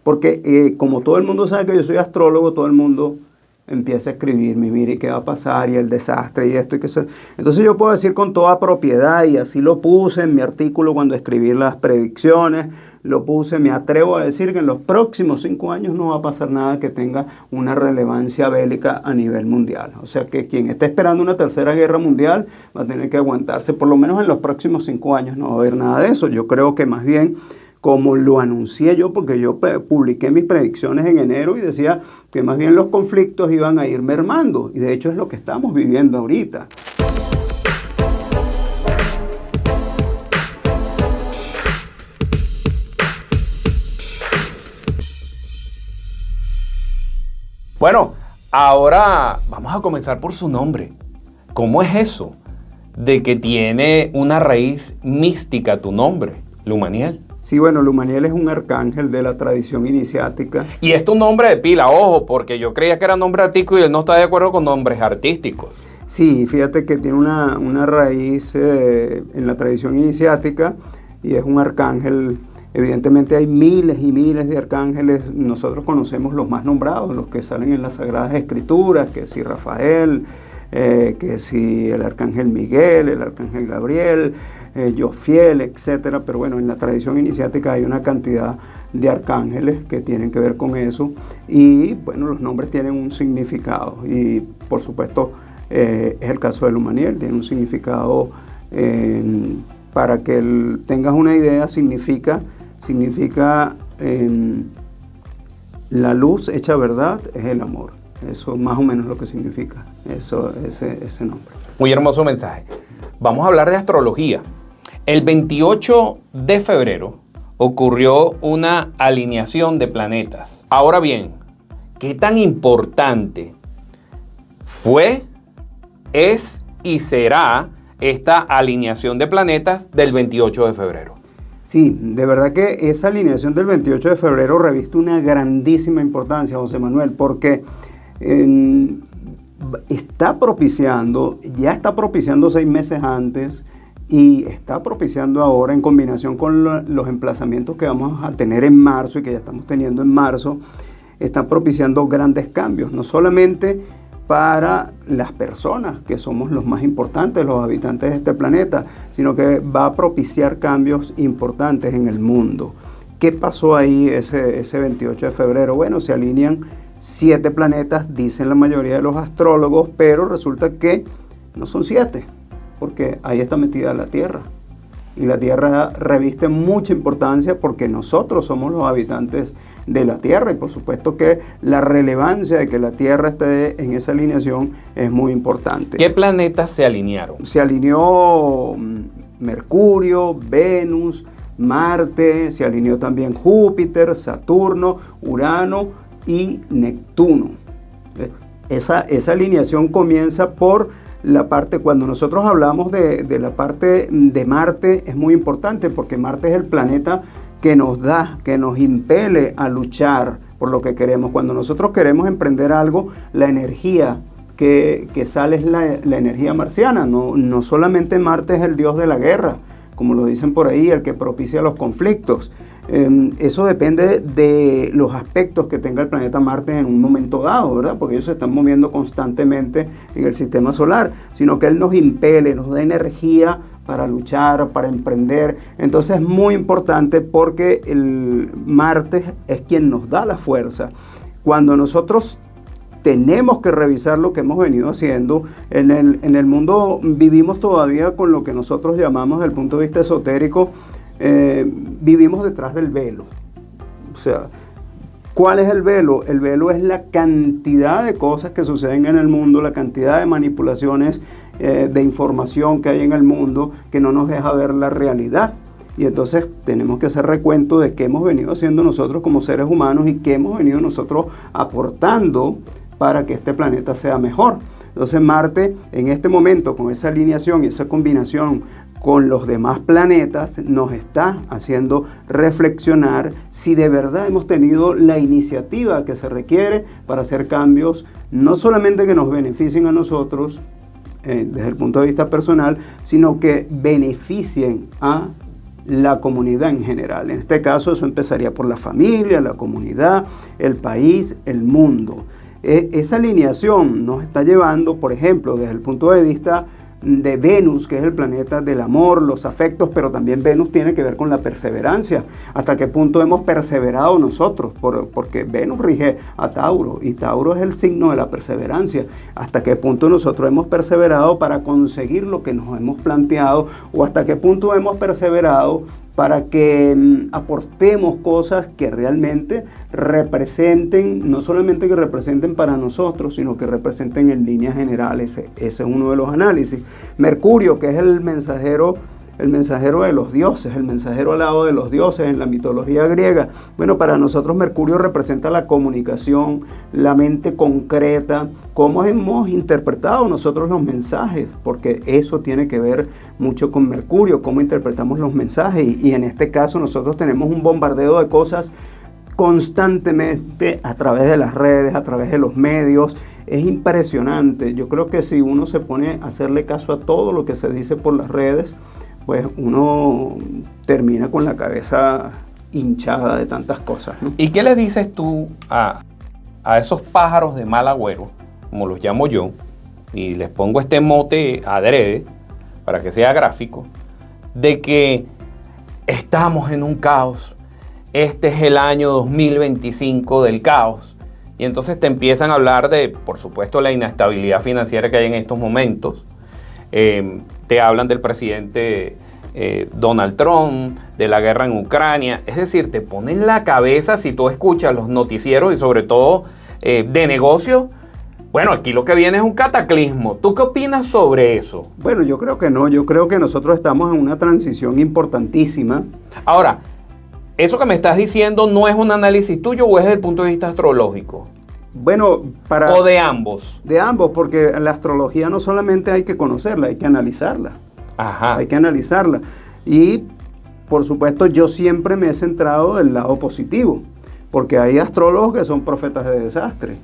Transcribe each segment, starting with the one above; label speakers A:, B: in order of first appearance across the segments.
A: Porque como todo el mundo sabe que yo soy astrólogo, todo el mundo empieza a escribirme, mire qué va a pasar y el desastre y esto y qué sé. Entonces yo puedo decir con toda propiedad, y así lo puse en mi artículo cuando escribí las predicciones, lo puse, me atrevo a decir que en los próximos 5 años no va a pasar nada que tenga una relevancia bélica a nivel mundial. O sea que quien esté esperando una tercera guerra mundial va a tener que aguantarse, por lo menos en los próximos 5 años no va a haber nada de eso. Yo creo que más bien, como lo anuncié yo, porque yo publiqué mis predicciones en enero y decía que más bien los conflictos iban a ir mermando, y de hecho es lo que estamos viviendo ahorita.
B: Bueno, ahora vamos a comenzar por su nombre. ¿Cómo es eso de que tiene una raíz mística tu nombre, Lumaniel?
A: Sí, bueno, Lumaniel es un arcángel de la tradición iniciática.
B: Y es tu nombre de pila, ojo, porque yo creía que era nombre artístico y él no está de acuerdo con nombres artísticos.
A: Sí, fíjate que tiene una raíz en la tradición iniciática y es un arcángel. Evidentemente hay miles y miles de arcángeles. Nosotros conocemos los más nombrados, los que salen en las Sagradas Escrituras, que si Rafael, que si el arcángel Miguel, el arcángel Gabriel, Jofiel, etcétera. Pero bueno, en la tradición iniciática hay una cantidad de arcángeles que tienen que ver con eso, y bueno, los nombres tienen un significado, y por supuesto es el caso de Lumaniel, tiene un significado, para que tengas una idea, significa la luz hecha verdad es el amor. Eso más o menos lo que significa ese nombre.
B: Muy hermoso mensaje. Vamos a hablar de astrología. El 28 de febrero ocurrió una alineación de planetas. Ahora bien, ¿qué tan importante fue, es y será esta alineación de planetas del 28 de febrero?
A: Sí, de verdad que esa alineación del 28 de febrero reviste una grandísima importancia, José Manuel, porque ya está propiciando 6 meses antes, y está propiciando ahora en combinación con los emplazamientos que vamos a tener en marzo y que ya estamos teniendo en marzo. Están propiciando grandes cambios, no solamente para las personas, que somos los más importantes, los habitantes de este planeta, sino que va a propiciar cambios importantes en el mundo. ¿Qué pasó ahí ese 28 de febrero? Bueno, se alinean 7 planetas, dicen la mayoría de los astrólogos, pero resulta que no son 7, porque ahí está metida la Tierra. Y la Tierra reviste mucha importancia porque nosotros somos los habitantes de la Tierra, y por supuesto que la relevancia de que la Tierra esté en esa alineación es muy importante.
B: ¿Qué planetas se alinearon?
A: Se alineó Mercurio, Venus, Marte, se alineó también Júpiter, Saturno, Urano y Neptuno. Esa alineación comienza por la parte, cuando nosotros hablamos de la parte de Marte, es muy importante porque Marte es el planeta que nos da, que nos impele a luchar por lo que queremos. Cuando nosotros queremos emprender algo, la energía que sale es la energía marciana. No solamente Marte es el dios de la guerra, como lo dicen por ahí, el que propicia los conflictos. Eso depende de los aspectos que tenga el planeta Marte en un momento dado, ¿verdad? Porque ellos se están moviendo constantemente en el sistema solar, sino que él nos impele, nos da energía para luchar, para emprender. Entonces es muy importante porque el Marte es quien nos da la fuerza. Cuando nosotros tenemos que revisar lo que hemos venido haciendo, en el mundo vivimos todavía con lo que nosotros llamamos, desde el punto de vista esotérico, vivimos detrás del velo. O sea, ¿cuál es el velo? El velo es la cantidad de cosas que suceden en el mundo, la cantidad de manipulaciones de información que hay en el mundo, que no nos deja ver la realidad. Y entonces tenemos que hacer recuento de qué hemos venido haciendo nosotros como seres humanos y qué hemos venido nosotros aportando para que este planeta sea mejor. Entonces Marte, en este momento, con esa alineación y esa combinación con los demás planetas, nos está haciendo reflexionar si de verdad hemos tenido la iniciativa que se requiere para hacer cambios, no solamente que nos beneficien a nosotros desde el punto de vista personal, sino que beneficien a la comunidad en general. En este caso eso empezaría por la familia, la comunidad, el país, el mundo. Esa alineación nos está llevando, por ejemplo, desde el punto de vista de Venus, que es el planeta del amor, los afectos, pero también Venus tiene que ver con la perseverancia. ¿Hasta qué punto hemos perseverado nosotros? Porque Venus rige a Tauro y Tauro es el signo de la perseverancia. ¿Hasta qué punto nosotros hemos perseverado para conseguir lo que nos hemos planteado? ¿O hasta qué punto hemos perseverado para que aportemos cosas que realmente representen, no solamente que representen para nosotros, sino que representen en líneas generales? Ese es uno de los análisis. Mercurio, que es el mensajero de los dioses, el mensajero al lado de los dioses en la mitología griega. Bueno, para nosotros Mercurio representa la comunicación, la mente concreta, cómo hemos interpretado nosotros los mensajes, porque eso tiene que ver mucho con Mercurio, cómo interpretamos los mensajes, y en este caso nosotros tenemos un bombardeo de cosas constantemente a través de las redes, a través de los medios. Es impresionante. Yo creo que si uno se pone a hacerle caso a todo lo que se dice por las redes, pues uno termina con la cabeza hinchada de tantas cosas, ¿no?
B: ¿Y qué le dices tú a esos pájaros de mal agüero, como los llamo yo, y les pongo este mote adrede para que sea gráfico, de que estamos en un caos, este es el año 2025 del caos, y entonces te empiezan a hablar de, por supuesto, la inestabilidad financiera que hay en estos momentos? Te hablan del presidente Donald Trump, de la guerra en Ucrania. Es decir, te ponen la cabeza, si tú escuchas los noticieros y sobre todo de negocio. Bueno, aquí lo que viene es un cataclismo. ¿Tú qué opinas sobre eso?
A: Bueno, yo creo que no. Yo creo que nosotros estamos en una transición importantísima.
B: Ahora, ¿eso que me estás diciendo no es un análisis tuyo o es desde el punto de vista astrológico?
A: Bueno,
B: ¿O de ambos?
A: De ambos, porque la astrología no solamente hay que conocerla, hay que analizarla.
B: Ajá.
A: Hay que analizarla. Y, por supuesto, yo siempre me he centrado del lado positivo, porque hay astrólogos que son profetas de desastre.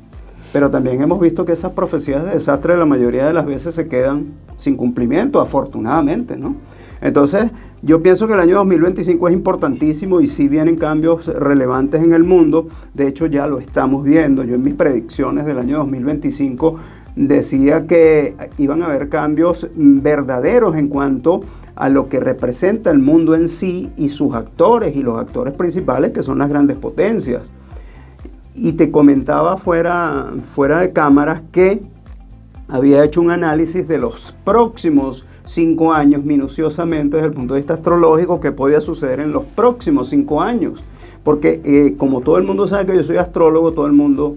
A: Pero también hemos visto que esas profecías de desastre la mayoría de las veces se quedan sin cumplimiento, afortunadamente, ¿no? Entonces, yo pienso que el año 2025 es importantísimo y sí vienen cambios relevantes en el mundo. De hecho, ya lo estamos viendo. Yo en mis predicciones del año 2025 decía que iban a haber cambios verdaderos en cuanto a lo que representa el mundo en sí y sus actores y los actores principales, que son las grandes potencias. Y te comentaba fuera de cámaras que había hecho un análisis de los próximos 5 años minuciosamente desde el punto de vista astrológico, que podía suceder en los próximos 5 años. Porque como todo el mundo sabe que yo soy astrólogo, todo el mundo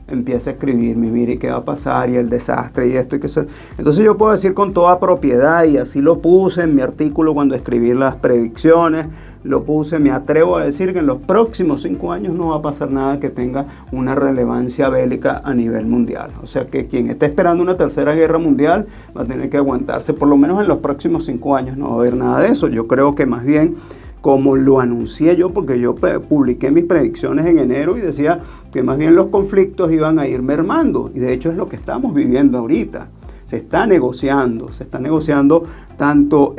A: empieza a escribirme, mire, ¿y qué va a pasar? Y el desastre, y esto, y qué sé. Entonces yo puedo decir con toda propiedad, y así lo puse en mi artículo cuando escribí las predicciones, lo puse, me atrevo a decir que en los próximos 5 años no va a pasar nada que tenga una relevancia bélica a nivel mundial. O sea que quien esté esperando una tercera guerra mundial va a tener que aguantarse, por lo menos en los próximos 5 años no va a haber nada de eso. Yo creo que más bien, como lo anuncié yo, porque yo publiqué mis predicciones en enero y decía que más bien los conflictos iban a ir mermando, y de hecho es lo que estamos viviendo ahorita. Se está negociando tanto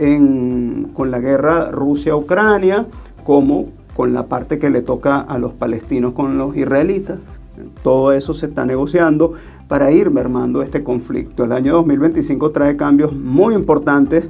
A: con la guerra Rusia-Ucrania como con la parte que le toca a los palestinos con los israelitas. Todo eso se está negociando para ir mermando este conflicto. El año 2025 trae cambios muy importantes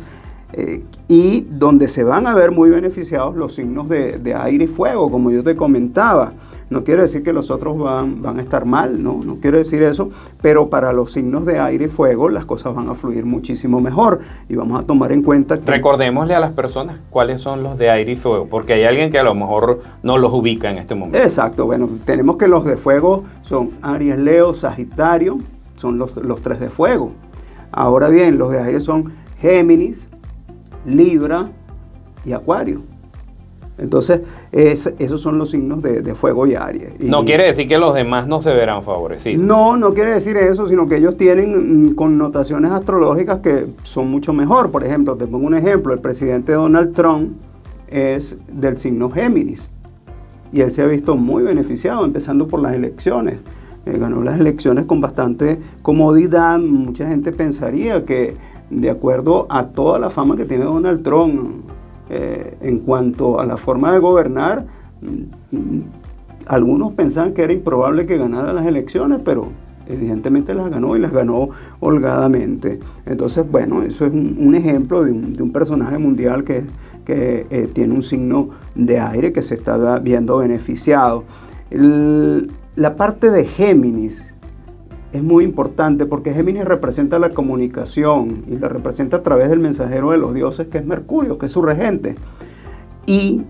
A: y donde se van a ver muy beneficiados los signos de aire y fuego, como yo te comentaba. No quiere decir que los otros van a estar mal, no quiero decir eso, pero para los signos de aire y fuego las cosas van a fluir muchísimo mejor, y vamos a tomar en cuenta que...
B: Recordémosle a las personas cuáles son los de aire y fuego, porque hay alguien que a lo mejor no los ubica en este momento.
A: Exacto, bueno, tenemos que los de fuego son Aries, Leo, Sagitario, son los 3 de fuego. Ahora bien, los de aire son Géminis, Libra y Acuario. Entonces, esos son los signos de fuego y Aries.
B: No quiere decir que los demás no se verán favorecidos.
A: No quiere decir eso, sino que ellos tienen connotaciones astrológicas que son mucho mejor. Por ejemplo, te pongo un ejemplo, el presidente Donald Trump es del signo Géminis y él se ha visto muy beneficiado, empezando por las elecciones. Ganó las elecciones con bastante comodidad. Mucha gente pensaría que, de acuerdo a toda la fama que tiene Donald Trump, En cuanto a la forma de gobernar, algunos pensaban que era improbable que ganara las elecciones, pero evidentemente las ganó y las ganó holgadamente. Entonces, bueno, eso es un ejemplo de un personaje mundial que tiene un signo de aire que se está viendo beneficiado. La parte de Géminis es muy importante porque Géminis representa la comunicación y la representa a través del mensajero de los dioses, que es Mercurio, que es su regente. Y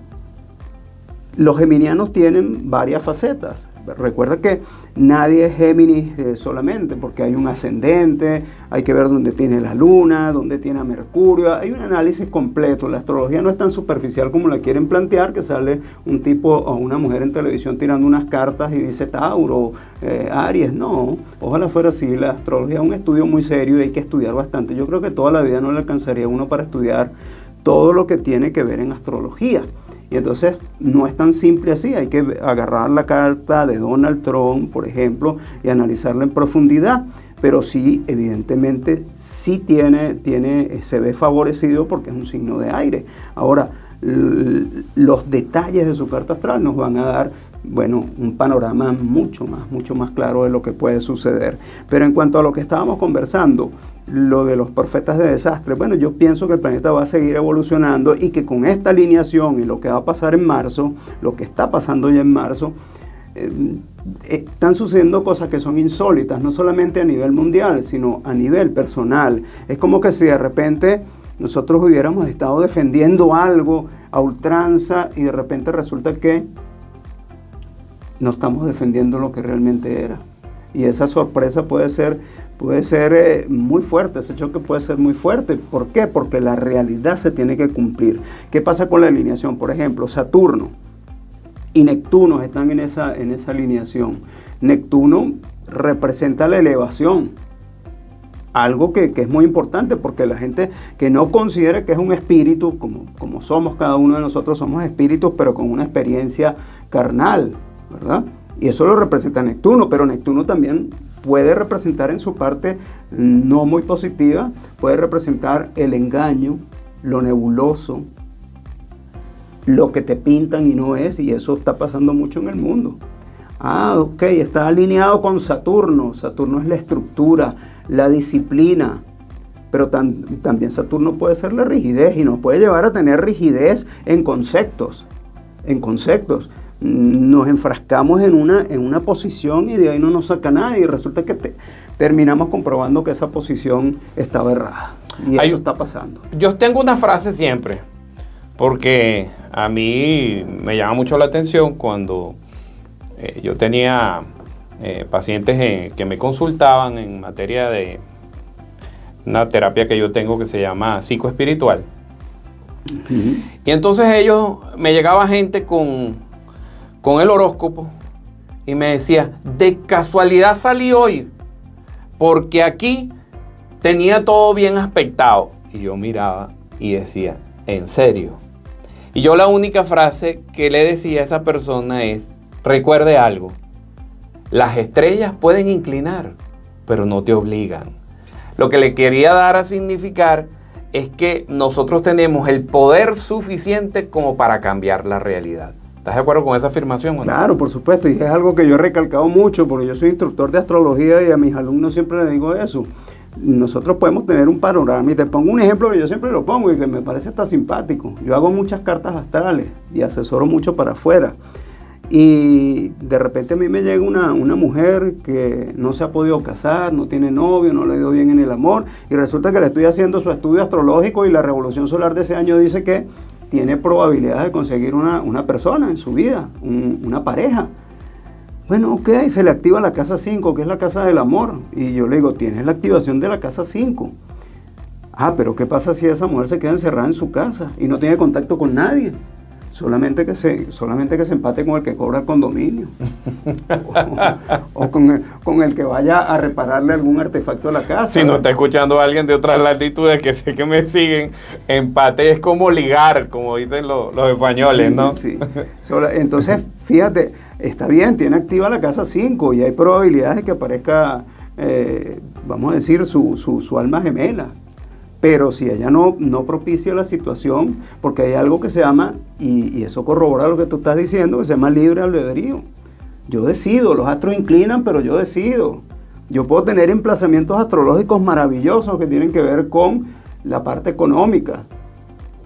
A: los geminianos tienen varias facetas. Recuerda que nadie es Géminis solamente, porque hay un ascendente, hay que ver dónde tiene la luna, dónde tiene a Mercurio, hay un análisis completo. La astrología no es tan superficial como la quieren plantear, que sale un tipo o una mujer en televisión tirando unas cartas y dice Tauro, Aries. No, ojalá fuera así. La astrología es un estudio muy serio y hay que estudiar bastante. Yo creo que toda la vida no le alcanzaría a uno para estudiar todo lo que tiene que ver en astrología. Y entonces no es tan simple así, hay que agarrar la carta de Donald Trump, por ejemplo, y analizarla en profundidad. Pero sí, evidentemente, sí se ve favorecido porque es un signo de aire. Ahora, los detalles de su carta astral nos van a dar, bueno, un panorama mucho más claro de lo que puede suceder. Pero en cuanto a lo que estábamos conversando, lo de los profetas de desastre, bueno, yo pienso que el planeta va a seguir evolucionando y que con esta alineación y lo que va a pasar en marzo, lo que está pasando ya en marzo, están sucediendo cosas que son insólitas, no solamente a nivel mundial, sino a nivel personal. Es como que si de repente nosotros hubiéramos estado defendiendo algo a ultranza y de repente resulta que no estamos defendiendo lo que realmente era. Y esa sorpresa puede ser muy fuerte, ese choque puede ser muy fuerte. ¿Por qué? Porque la realidad se tiene que cumplir. ¿Qué pasa con la alineación? Por ejemplo, Saturno y Neptuno están en esa alineación. Neptuno representa la elevación, algo que es muy importante, porque la gente que no considere que es un espíritu, como somos cada uno de nosotros, somos espíritus, pero con una experiencia carnal, ¿verdad? Y eso lo representa Neptuno, pero Neptuno también puede representar en su parte no muy positiva, puede representar el engaño, lo nebuloso, lo que te pintan y no es, y eso está pasando mucho en el mundo. Ok, está alineado con Saturno. Saturno es la estructura, la disciplina, pero también Saturno puede ser la rigidez y nos puede llevar a tener rigidez en conceptos. Nos enfrascamos en una posición y de ahí no nos saca nadie y resulta que terminamos comprobando que esa posición estaba errada y eso está pasando.
B: Yo tengo una frase siempre, porque a mí me llama mucho la atención cuando yo tenía pacientes que me consultaban en materia de una terapia que yo tengo que se llama psicoespiritual. Uh-huh. Y entonces me llegaba gente con el horóscopo y me decía, de casualidad salí hoy, porque aquí tenía todo bien aspectado. Y yo miraba y decía, ¿en serio? Y yo la única frase que le decía a esa persona es, recuerde algo, las estrellas pueden inclinar, pero no te obligan. Lo que le quería dar a significar es que nosotros tenemos el poder suficiente como para cambiar la realidad. ¿Estás de acuerdo con esa afirmación o no?
A: Claro, por supuesto, y es algo que yo he recalcado mucho, porque yo soy instructor de astrología y a mis alumnos siempre les digo eso. Nosotros podemos tener un panorama, y te pongo un ejemplo que yo siempre lo pongo y que me parece hasta simpático. Yo hago muchas cartas astrales y asesoro mucho para afuera. Y de repente a mí me llega una mujer que no se ha podido casar, no tiene novio, no le ha ido bien en el amor, y resulta que le estoy haciendo su estudio astrológico y la revolución solar de ese año dice que tiene probabilidades de conseguir una persona en su vida, una pareja. Bueno, ok, se le activa la casa 5, que es la casa del amor. Y yo le digo, tienes la activación de la casa 5. Pero ¿qué pasa si esa mujer se queda encerrada en su casa y no tiene contacto con nadie? Solamente que se empate con el que cobra el condominio. o con el que vaya a repararle algún artefacto a la casa.
B: Si no está escuchando a alguien de otras latitudes que sé que me siguen, empate es como ligar, como dicen los españoles, sí, ¿no?
A: Sí. Entonces, fíjate, está bien, tiene activa la casa 5 y hay probabilidades de que aparezca, vamos a decir, su alma gemela. Pero si ella no propicia la situación, porque hay algo que se llama, y eso corrobora lo que tú estás diciendo, que se llama libre albedrío. Yo decido, los astros inclinan, pero yo decido. Yo puedo tener emplazamientos astrológicos maravillosos que tienen que ver con la parte económica.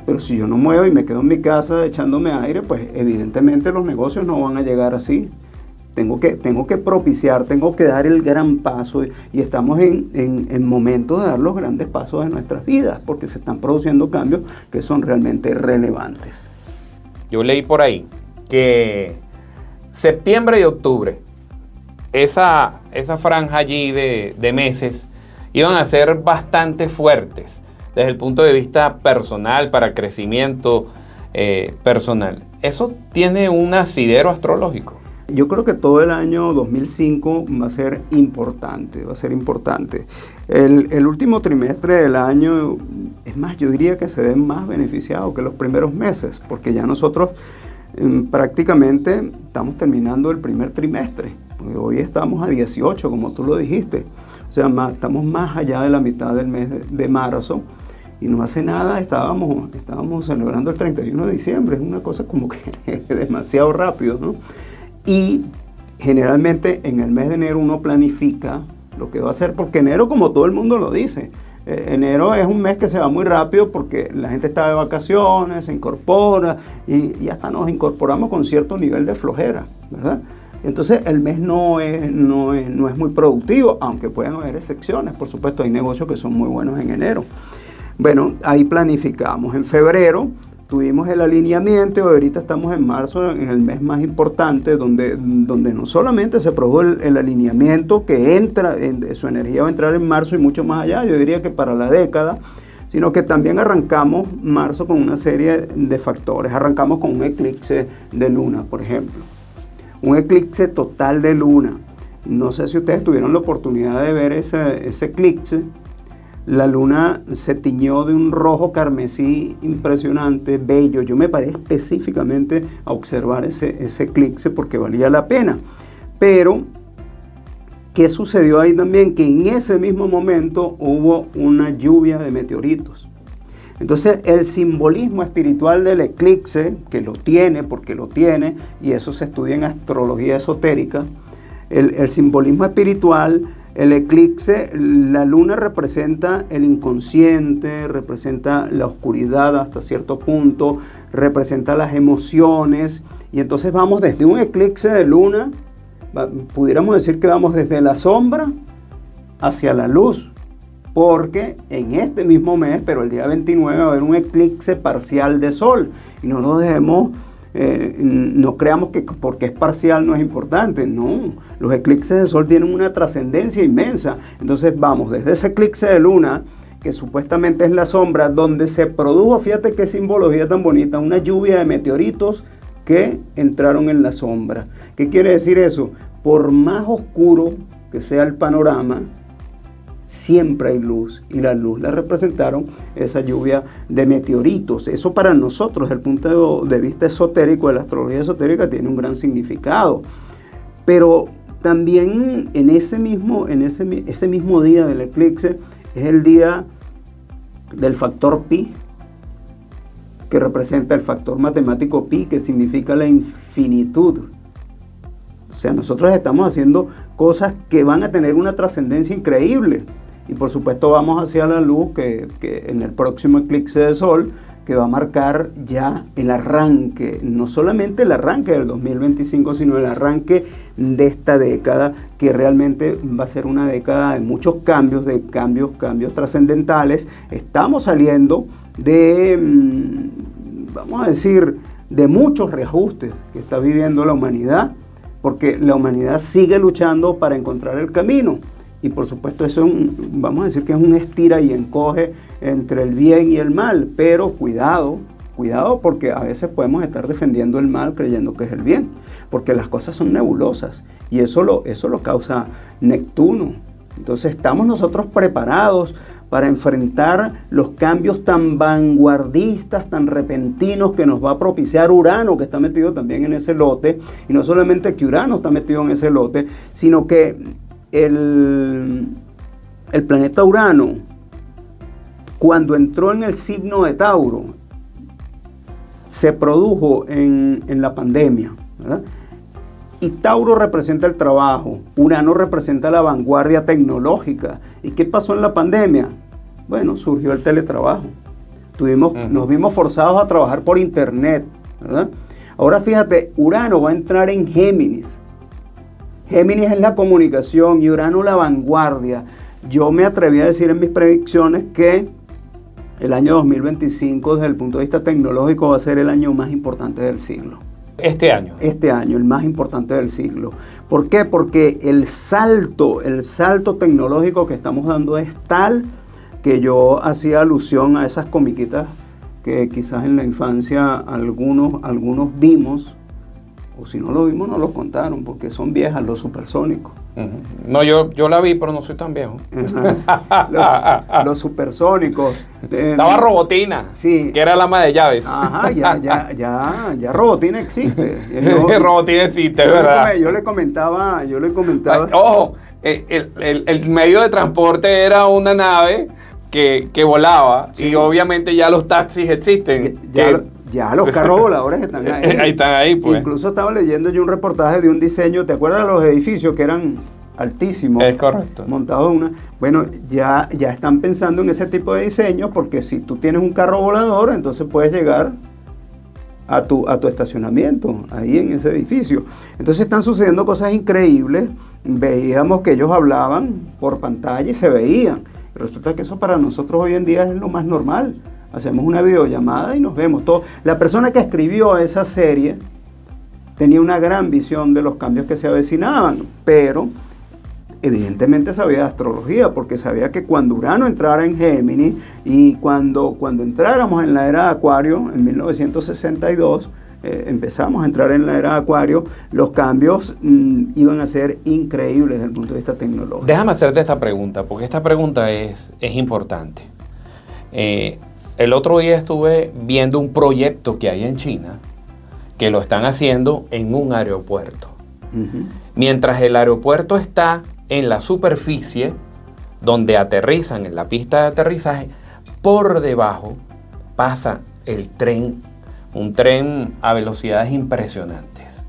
A: Pero si yo no muevo y me quedo en mi casa echándome aire, pues evidentemente los negocios no van a llegar así. Tengo que propiciar, tengo que dar el gran paso y estamos en momentos de dar los grandes pasos de nuestras vidas porque se están produciendo cambios que son realmente relevantes.
B: Yo leí por ahí que septiembre y octubre, esa franja allí de meses, iban a ser bastante fuertes desde el punto de vista personal, para crecimiento personal. ¿Eso tiene un asidero astrológico?
A: Yo creo que todo el año 2005 va a ser importante, El último trimestre del año, es más, yo diría que se ven más beneficiados que los primeros meses, porque ya nosotros prácticamente estamos terminando el primer trimestre. Hoy estamos a 18, como tú lo dijiste. O sea, estamos más allá de la mitad del mes de marzo. Y no hace nada estábamos celebrando el 31 de diciembre. Es una cosa como que demasiado rápido, ¿no? Y generalmente en el mes de enero uno planifica lo que va a hacer, porque enero, como todo el mundo lo dice, enero es un mes que se va muy rápido porque la gente está de vacaciones, se incorpora y hasta nos incorporamos con cierto nivel de flojera, ¿verdad? Entonces el mes no es muy productivo, aunque pueden haber excepciones. Por supuesto, hay negocios que son muy buenos en enero. Bueno, ahí planificamos. En febrero tuvimos el alineamiento y ahorita estamos en marzo, en el mes más importante, donde no solamente se produjo el alineamiento que entra, su energía va a entrar en marzo y mucho más allá, yo diría que para la década, sino que también arrancamos marzo con una serie de factores. Arrancamos con un eclipse de luna, por ejemplo. Un eclipse total de luna. No sé si ustedes tuvieron la oportunidad de ver ese eclipse. La luna se tiñó de un rojo carmesí impresionante, bello. Yo me paré específicamente a observar ese eclipse porque valía la pena. Pero, ¿qué sucedió ahí también? Que en ese mismo momento hubo una lluvia de meteoritos. Entonces, el simbolismo espiritual del eclipse, que lo tiene, porque lo tiene, y eso se estudia en astrología esotérica, el simbolismo espiritual. El eclipse, la luna representa el inconsciente, representa la oscuridad hasta cierto punto, representa las emociones. Y entonces vamos desde un eclipse de luna, pudiéramos decir que vamos desde la sombra hacia la luz. Porque en este mismo mes, pero el día 29, va a haber un eclipse parcial de sol. Y no nos dejemos... no creamos que porque es parcial no es importante. No, los eclipses de sol tienen una trascendencia inmensa. Entonces vamos desde ese eclipse de luna, que supuestamente es la sombra, donde se produjo, fíjate qué simbología tan bonita, una lluvia de meteoritos que entraron en la sombra. ¿Qué quiere decir eso? Por más oscuro que sea el panorama, siempre hay luz, y la luz la representaron esa lluvia de meteoritos. Eso para nosotros, desde el punto de vista esotérico, de la astrología esotérica, tiene un gran significado. Pero también ese mismo día del eclipse es el día del factor pi, que representa el factor matemático pi, que significa la infinitud. O sea, nosotros estamos haciendo cosas que van a tener una trascendencia increíble. Y por supuesto vamos hacia la luz que en el próximo eclipse de sol, que va a marcar ya el arranque, no solamente el arranque del 2025, sino el arranque de esta década, que realmente va a ser una década de muchos cambios, cambios trascendentales. Estamos saliendo de, vamos a decir, de muchos reajustes que está viviendo la humanidad, porque la humanidad sigue luchando para encontrar el camino. Y por supuesto eso vamos a decir que es un estira y encoge entre el bien y el mal, pero cuidado porque a veces podemos estar defendiendo el mal creyendo que es el bien, porque las cosas son nebulosas y eso lo causa Neptuno. Entonces estamos nosotros preparados para enfrentar los cambios tan vanguardistas, tan repentinos que nos va a propiciar Urano, que está metido también en ese lote, y no solamente que Urano está metido en ese lote, sino que el planeta Urano Cuando entró en el signo de Tauro, se produjo en la pandemia, ¿verdad? Y Tauro representa el trabajo, Urano representa la vanguardia tecnológica. ¿Y qué pasó en la pandemia? Bueno, surgió el teletrabajo. Nos vimos forzados a trabajar por internet, ¿verdad? Ahora fíjate, Urano va a entrar en Géminis. Géminis es la comunicación y Urano la vanguardia. Yo me atreví a decir en mis predicciones que el año 2025, desde el punto de vista tecnológico, va a ser el año más importante del siglo.
B: Este año.
A: Este año, el más importante del siglo. ¿Por qué? Porque el salto tecnológico que estamos dando es tal que yo hacía alusión a esas comiquitas que quizás en la infancia algunos vimos, o si no lo vimos no lo contaron, porque son viejas, los supersónicos.
B: No, yo la vi, pero no soy tan viejo.
A: Los supersónicos.
B: Estaba Robotina,
A: sí,
B: que era la ama de llaves.
A: Ajá, ya Robotina existe.
B: Robotina existe, ¿verdad?
A: Yo le comentaba.
B: Ay, ojo, el medio de transporte era una nave que volaba, sí. Y obviamente ya los taxis existen.
A: Ya los carros voladores están ahí.
B: Ahí están ahí, pues.
A: Incluso estaba leyendo yo un reportaje de un diseño, ¿te acuerdas de los edificios que eran altísimos?
B: Es correcto.
A: Montados en una. Bueno, ya están pensando en ese tipo de diseños, porque si tú tienes un carro volador, entonces puedes llegar a tu estacionamiento, ahí en ese edificio. Entonces están sucediendo cosas increíbles. Veíamos que ellos hablaban por pantalla y se veían. Resulta que eso para nosotros hoy en día es lo más normal. Hacemos una videollamada y nos vemos todos. La persona que escribió esa serie tenía una gran visión de los cambios que se avecinaban, pero evidentemente sabía de astrología, porque sabía que cuando Urano entrara en Géminis y cuando entráramos en la era de Acuario, en 1962, empezamos a entrar en la era de Acuario, los cambios iban a ser increíbles desde el punto de vista tecnológico.
B: Déjame hacerte esta pregunta, porque esta pregunta es importante. El otro día estuve viendo un proyecto que hay en China, que lo están haciendo en un aeropuerto. Mientras el aeropuerto está en la superficie, donde aterrizan en la pista de aterrizaje, por debajo pasa el tren, un tren a velocidades impresionantes.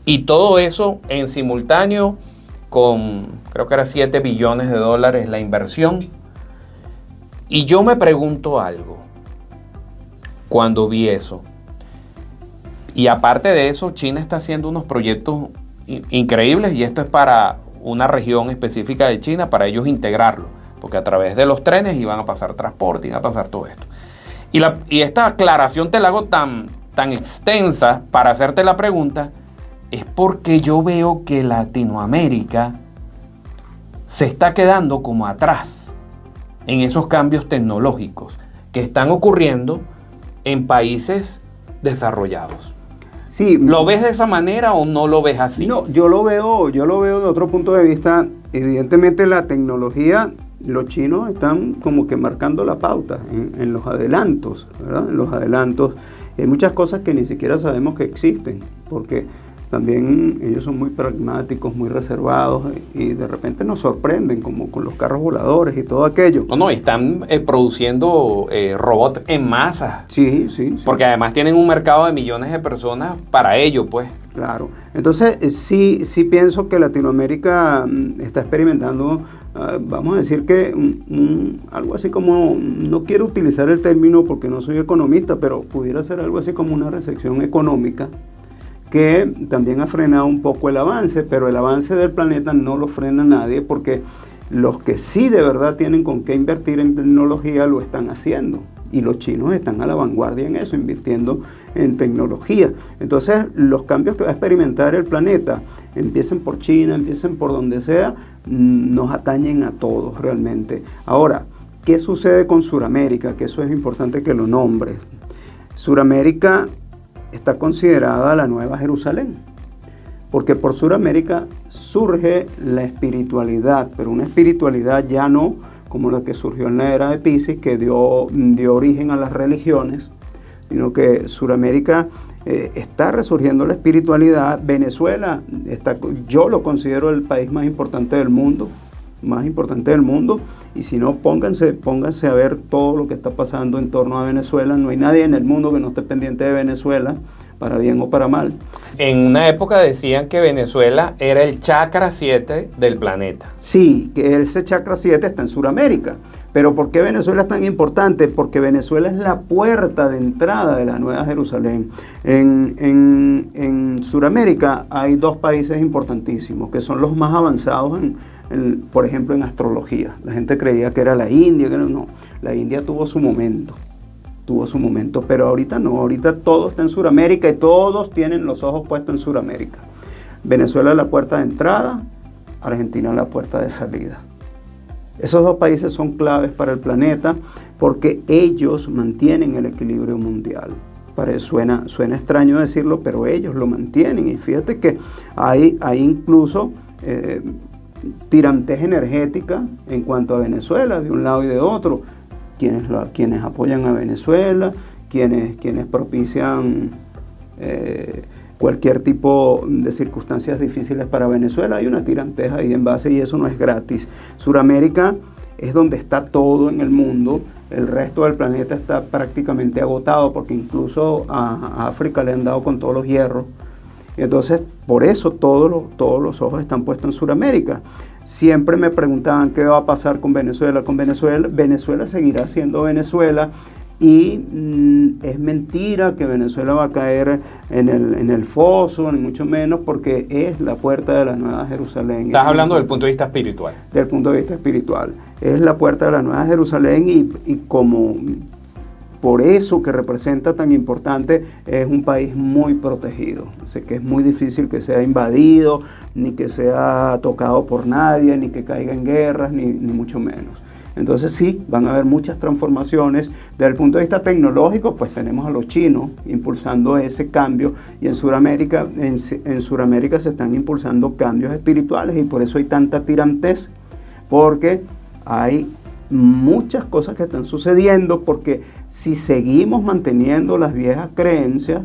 B: Y todo eso en simultáneo con, creo que era $7 billones la inversión. Y yo me pregunto algo cuando vi eso. Y aparte de eso, China está haciendo unos proyectos increíbles, y esto es para una región específica de China, para ellos integrarlo, porque a través de los trenes iban a pasar transporte, iban a pasar todo esto. Y esta aclaración te la hago tan extensa para hacerte la pregunta, es porque yo veo que Latinoamérica se está quedando como atrás en esos cambios tecnológicos que están ocurriendo en países desarrollados.
A: Sí.
B: ¿Lo ves de esa manera o no lo ves así?
A: No, yo lo veo de otro punto de vista. Evidentemente la tecnología, los chinos están como que marcando la pauta en los adelantos, ¿verdad? En los adelantos. Hay muchas cosas que ni siquiera sabemos que existen, porque también ellos son muy pragmáticos, muy reservados, y de repente nos sorprenden, como con los carros voladores y todo aquello.
B: No, están produciendo robots en masa.
A: Sí.
B: Porque además tienen un mercado de millones de personas para ello, pues.
A: Claro. Entonces, sí pienso que Latinoamérica está experimentando, vamos a decir que algo así como, no quiero utilizar el término porque no soy economista, pero pudiera ser algo así como una recesión económica, que también ha frenado un poco el avance, pero el avance del planeta no lo frena nadie, porque los que sí de verdad tienen con qué invertir en tecnología lo están haciendo, y los chinos están a la vanguardia en eso, invirtiendo en tecnología. Entonces, los cambios que va a experimentar el planeta, empiecen por China, empiecen por donde sea, nos atañen a todos realmente. Ahora, ¿qué sucede con Sudamérica? Que eso es importante que lo nombres. Sudamérica está considerada la Nueva Jerusalén, porque por Sudamérica surge la espiritualidad, pero una espiritualidad ya no como la que surgió en la era de Piscis, que dio origen a las religiones, sino que Sudamérica está resurgiendo la espiritualidad. Venezuela, yo lo considero el país más importante del mundo, más importantes del mundo. Y si no, pónganse a ver todo lo que está pasando en torno a Venezuela. No hay nadie en el mundo que no esté pendiente de Venezuela, para bien o para mal.
B: En una época decían que Venezuela era el chakra 7 del planeta.
A: Sí, que ese chakra 7 está en Sudamérica. Pero ¿por qué Venezuela es tan importante? Porque Venezuela es la puerta de entrada de la Nueva Jerusalén. En Sudamérica hay dos países importantísimos, que son los más avanzados por ejemplo, en astrología. La gente creía que era la India, no. La India tuvo su momento, pero ahorita no. Ahorita todo está en Sudamérica y todos tienen los ojos puestos en Sudamérica. Venezuela es la puerta de entrada, Argentina es la puerta de salida. Esos dos países son claves para el planeta porque ellos mantienen el equilibrio mundial. Suena extraño decirlo, pero ellos lo mantienen. Y fíjate que hay incluso tirantez energética en cuanto a Venezuela, de un lado y de otro. Quienes apoyan a Venezuela, quienes propician cualquier tipo de circunstancias difíciles para Venezuela. Hay una tirantez ahí en base y eso no es gratis. Sudamérica es donde está todo en el mundo. El resto del planeta está prácticamente agotado porque incluso a África le han dado con todos los hierros. Entonces, por eso todos los ojos están puestos en Sudamérica. Siempre me preguntaban qué va a pasar con Venezuela. Venezuela seguirá siendo Venezuela y es mentira que Venezuela va a caer en el foso, ni mucho menos, porque es la puerta de la Nueva Jerusalén.
B: Estás hablando del punto de vista espiritual.
A: Del punto de vista espiritual. Es la puerta de la Nueva Jerusalén y como por eso que representa tan importante, es un país muy protegido. Así que es muy difícil que sea invadido, ni que sea tocado por nadie, ni que caiga en guerras, ni mucho menos. Entonces sí, van a haber muchas transformaciones. Desde el punto de vista tecnológico, pues tenemos a los chinos impulsando ese cambio y en Sudamérica se están impulsando cambios espirituales y por eso hay tanta tirantez, porque hay muchas cosas que están sucediendo, porque si seguimos manteniendo las viejas creencias,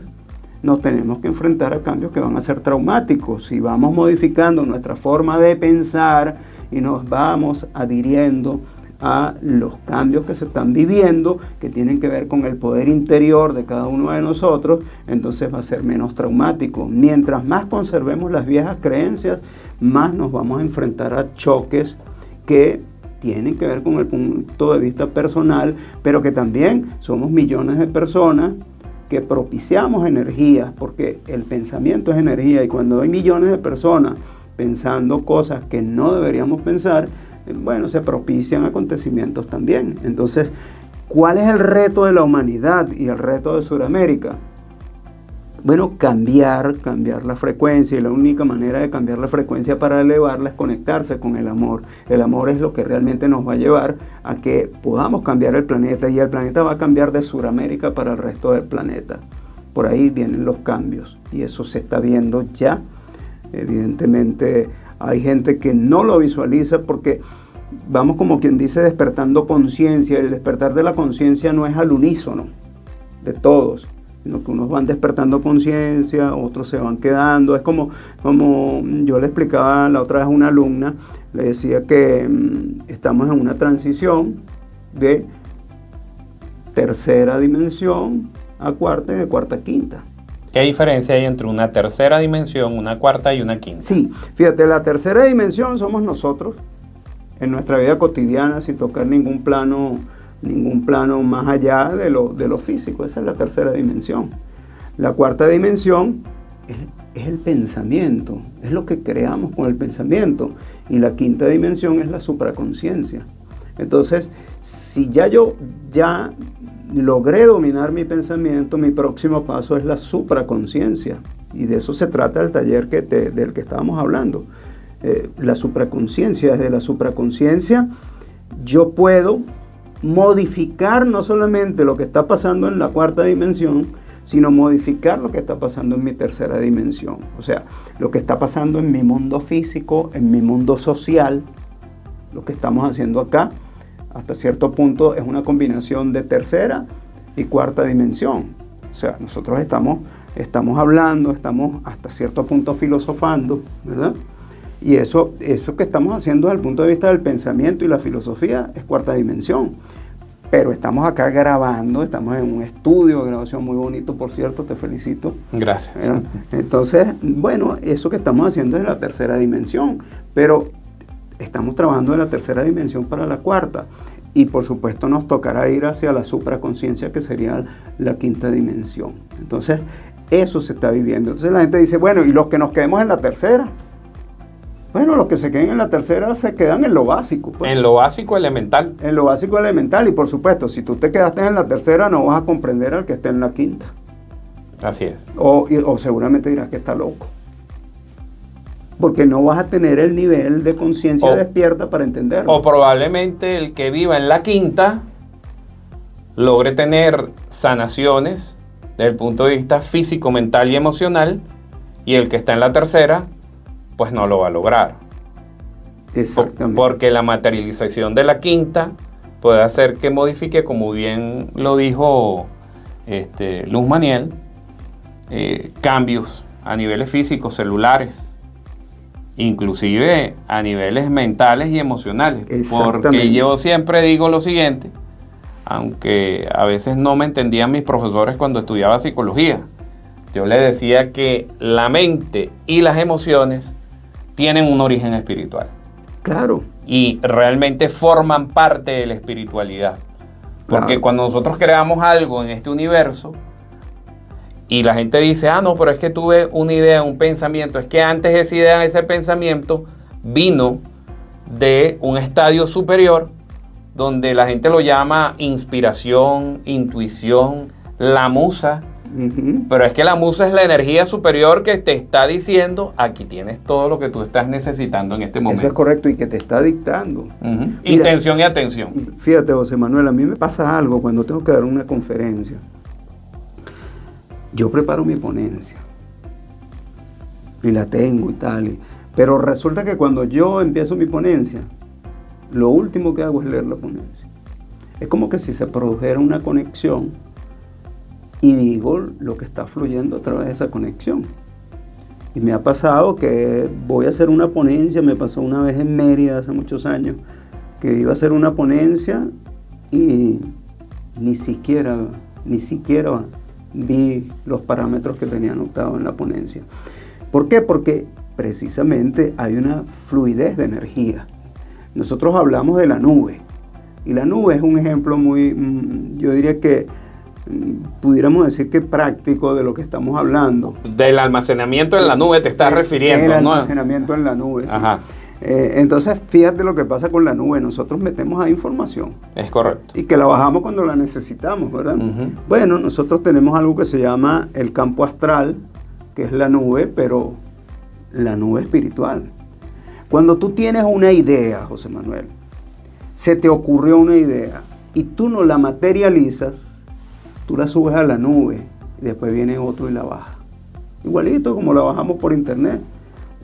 A: nos tenemos que enfrentar a cambios que van a ser traumáticos. Si vamos modificando nuestra forma de pensar y nos vamos adhiriendo a los cambios que se están viviendo, que tienen que ver con el poder interior de cada uno de nosotros, entonces va a ser menos traumático. Mientras más conservemos las viejas creencias, más nos vamos a enfrentar a choques que tienen que ver con el punto de vista personal, pero que también somos millones de personas que propiciamos energías, porque el pensamiento es energía, y cuando hay millones de personas pensando cosas que no deberíamos pensar, bueno, se propician acontecimientos también. Entonces, ¿cuál es el reto de la humanidad y el reto de Sudamérica? Bueno, cambiar la frecuencia, y la única manera de cambiar la frecuencia para elevarla es conectarse con el amor. El amor es lo que realmente nos va a llevar a que podamos cambiar el planeta, y el planeta va a cambiar de Sudamérica para el resto del planeta. Por ahí vienen los cambios y eso se está viendo ya. Evidentemente hay gente que no lo visualiza porque vamos, como quien dice, despertando conciencia. El despertar de la conciencia no es al unísono de todos, sino que unos van despertando conciencia, otros se van quedando. Es como yo le explicaba la otra vez a una alumna, le decía que estamos en una transición de tercera dimensión a cuarta y de cuarta a quinta.
B: ¿Qué diferencia hay entre una tercera dimensión, una cuarta y una quinta?
A: Sí, fíjate, la tercera dimensión somos nosotros en nuestra vida cotidiana, sin tocar ningún plano más allá de lo físico. Esa es la tercera dimensión. La cuarta dimensión es el pensamiento, es lo que creamos con el pensamiento, y la quinta dimensión es la supraconsciencia. Entonces, si yo logré dominar mi pensamiento, mi próximo paso es la supraconsciencia, y de eso se trata el taller del que estábamos hablando. La supraconsciencia. Desde la supraconsciencia yo puedo modificar no solamente lo que está pasando en la cuarta dimensión, sino modificar lo que está pasando en mi tercera dimensión. O sea, lo que está pasando en mi mundo físico, en mi mundo social. Lo que estamos haciendo acá, hasta cierto punto, es una combinación de tercera y cuarta dimensión. O sea, nosotros estamos hablando, estamos hasta cierto punto filosofando, ¿verdad? Y eso que estamos haciendo desde el punto de vista del pensamiento y la filosofía es cuarta dimensión. Pero estamos acá grabando, estamos en un estudio de grabación muy bonito, por cierto, te felicito.
B: Gracias.
A: Entonces, bueno, eso que estamos haciendo es la tercera dimensión, pero estamos trabajando de la tercera dimensión para la cuarta. Y por supuesto nos tocará ir hacia la supraconciencia, que sería la quinta dimensión. Entonces, eso se está viviendo. Entonces la gente dice, bueno, ¿y los que nos quedemos en la tercera? Bueno, los que se queden en la tercera se quedan en lo básico. Pues.
B: En lo básico elemental.
A: En lo básico elemental. Y por supuesto, si tú te quedaste en la tercera, no vas a comprender al que esté en la quinta.
B: Así es.
A: O seguramente dirás que está loco. Porque no vas a tener el nivel de conciencia despierta para entenderlo.
B: O probablemente el que viva en la quinta logre tener sanaciones desde el punto de vista físico, mental y emocional, y el que está en la tercera pues no lo va a lograr.
A: Exactamente.
B: Porque la materialización de la quinta puede hacer que modifique, como bien lo dijo Luz Maniel, cambios a niveles físicos, celulares, inclusive a niveles mentales y emocionales. Porque yo siempre digo lo siguiente, aunque a veces no me entendían mis profesores cuando estudiaba psicología. Yo les decía que la mente y las emociones tienen un origen espiritual.
A: Claro.
B: Y realmente forman parte de la espiritualidad. Porque cuando nosotros creamos algo en este universo y la gente dice, no, pero es que tuve una idea, un pensamiento, es que antes de esa idea, ese pensamiento vino de un estadio superior donde la gente lo llama inspiración, intuición, la musa. Pero es que la musa es la energía superior que te está diciendo, aquí tienes todo lo que tú estás necesitando en este momento.
A: Eso es correcto, y que te está dictando.
B: Mira, intención y atención.
A: Fíjate, José Manuel, a mí me pasa algo cuando tengo que dar una conferencia. Yo preparo mi ponencia y la tengo y tal, pero resulta que cuando yo empiezo mi ponencia, lo último que hago es leer la ponencia. Es como que si se produjera una conexión y digo lo que está fluyendo a través de esa conexión. Y me ha pasado que voy a hacer una ponencia, me pasó una vez en Mérida hace muchos años, que iba a hacer una ponencia y ni siquiera vi los parámetros que tenía anotado en la ponencia. ¿Por qué? Porque precisamente hay una fluidez de energía. Nosotros hablamos de la nube, y la nube es un ejemplo muy, yo diría que pudiéramos decir que práctico de lo que estamos hablando.
B: Del almacenamiento en la nube te estás refiriendo,
A: ¿no? El
B: ¿no?
A: almacenamiento en la nube, sí.
B: Ajá.
A: Entonces, fíjate lo que pasa con la nube. Nosotros metemos ahí información.
B: Es correcto.
A: Y que la bajamos cuando la necesitamos, ¿verdad? Bueno, nosotros tenemos algo que se llama el campo astral, que es la nube, pero la nube espiritual. Cuando tú tienes una idea, José Manuel, se te ocurrió una idea y tú no la materializas, tú la subes a la nube y después viene otro y la baja. Igualito como la bajamos por internet.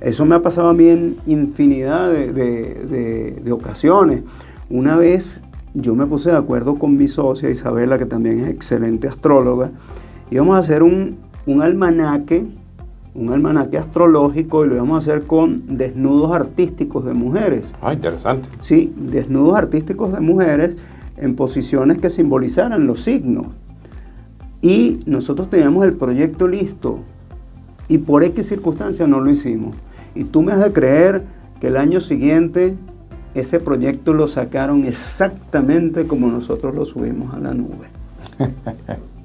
A: Eso me ha pasado a mí en infinidad de ocasiones. Una vez yo me puse de acuerdo con mi socia Isabela, que también es excelente astróloga, y íbamos a hacer un almanaque astrológico, y lo íbamos a hacer con desnudos artísticos de mujeres.
B: Interesante.
A: Sí, desnudos artísticos de mujeres en posiciones que simbolizaran los signos. Y nosotros teníamos el proyecto listo y por X circunstancias no lo hicimos. Y tú me has de creer que el año siguiente ese proyecto lo sacaron exactamente como nosotros lo subimos a la nube.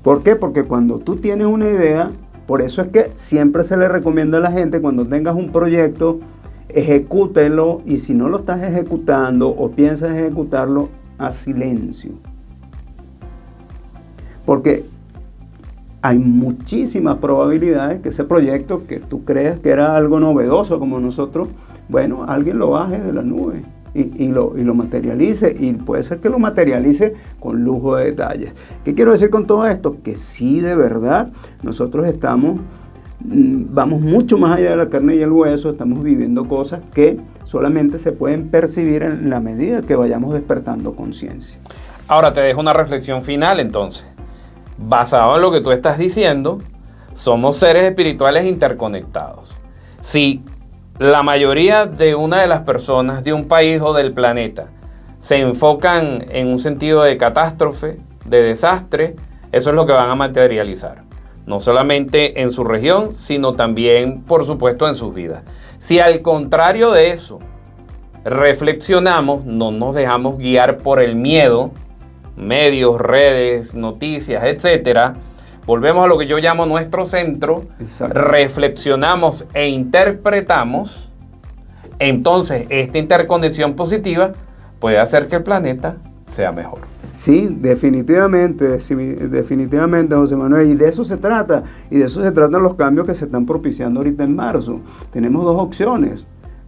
A: ¿Por qué? Porque cuando tú tienes una idea, por eso es que siempre se le recomienda a la gente, cuando tengas un proyecto, ejecútelo, y si no lo estás ejecutando o piensas ejecutarlo, haz silencio. Porque hay muchísimas probabilidades que ese proyecto que tú crees que era algo novedoso como nosotros, bueno, alguien lo baje de la nube y lo materialice, y puede ser que lo materialice con lujo de detalles. ¿Qué quiero decir con todo esto? Que sí, de verdad, nosotros vamos mucho más allá de la carne y el hueso, estamos viviendo cosas que solamente se pueden percibir en la medida que vayamos despertando conciencia.
B: Ahora te dejo una reflexión final entonces. Basado en lo que tú estás diciendo, somos seres espirituales interconectados. Si la mayoría de una de las personas de un país o del planeta se enfocan en un sentido de catástrofe, de desastre, eso es lo que van a materializar. No solamente en su región, sino también, por supuesto, en sus vidas. Si al contrario de eso reflexionamos, no nos dejamos guiar por el miedo, medios, redes, noticias, etcétera, volvemos a lo que yo llamo nuestro centro,
A: Exacto.
B: reflexionamos e interpretamos, entonces esta interconexión positiva puede hacer que el planeta sea mejor.
A: Sí, definitivamente, José Manuel, y de eso se trata, y de eso se tratan los cambios que se están propiciando ahorita en marzo. Tenemos dos opciones: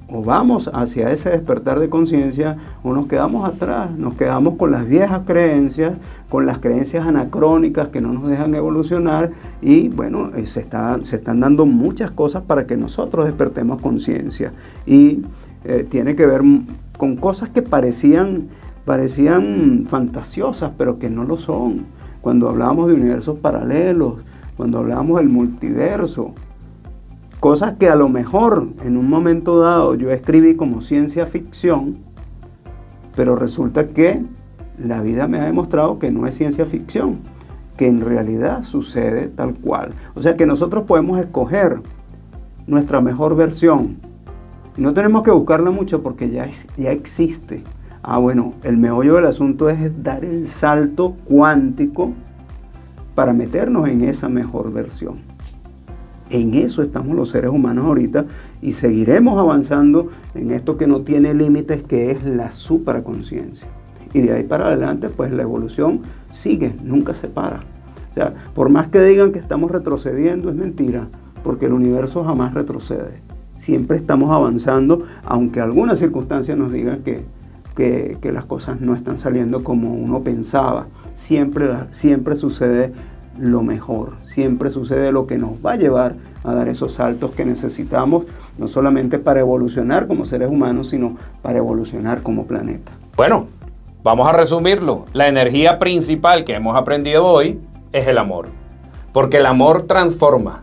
A: o vamos hacia ese despertar de conciencia, o nos quedamos atrás, nos quedamos con las viejas creencias, con las creencias anacrónicas que no nos dejan evolucionar, y bueno, se están dando muchas cosas para que nosotros despertemos conciencia, y tiene que ver con cosas que parecían fantasiosas, pero que no lo son. Cuando hablábamos de universos paralelos, cuando hablábamos del multiverso, cosas que a lo mejor en un momento dado yo escribí como ciencia ficción, pero resulta que la vida me ha demostrado que no es ciencia ficción, que en realidad sucede tal cual. O sea que nosotros podemos escoger nuestra mejor versión. No tenemos que buscarla mucho porque ya existe. Bueno, el meollo del asunto es dar el salto cuántico para meternos en esa mejor versión. En eso estamos los seres humanos ahorita, y seguiremos avanzando en esto que no tiene límites, que es la supraconciencia. Y de ahí para adelante, pues la evolución sigue, nunca se para. O sea, por más que digan que estamos retrocediendo, es mentira, porque el universo jamás retrocede. Siempre estamos avanzando, aunque algunas circunstancias nos digan que las cosas no están saliendo como uno pensaba. Siempre sucede lo mejor, siempre sucede lo que nos va a llevar a dar esos saltos que necesitamos, no solamente para evolucionar como seres humanos, sino para evolucionar como planeta.
B: Bueno, vamos a resumirlo. La energía principal que hemos aprendido hoy es el amor, porque el amor transforma,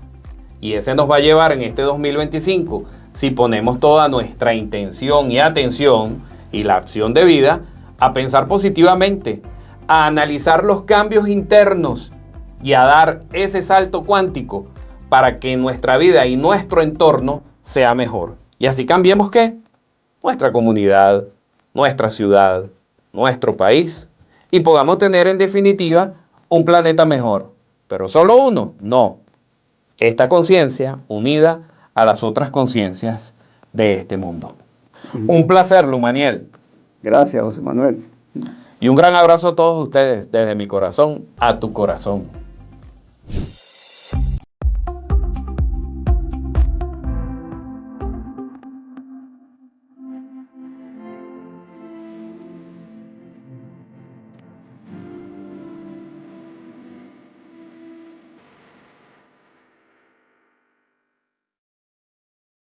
B: y ese nos va a llevar en este 2025, si ponemos toda nuestra intención y atención y la acción de vida, a pensar positivamente, a analizar los cambios internos y a dar ese salto cuántico para que nuestra vida y nuestro entorno sea mejor. Y así cambiemos ¿qué? Nuestra comunidad, nuestra ciudad, nuestro país, y podamos tener en definitiva un planeta mejor. Pero solo uno, no. Esta conciencia unida a las otras conciencias de este mundo. Un placer, Lumaniel.
A: Gracias, José Manuel.
B: Y un gran abrazo a todos ustedes desde mi corazón a tu corazón.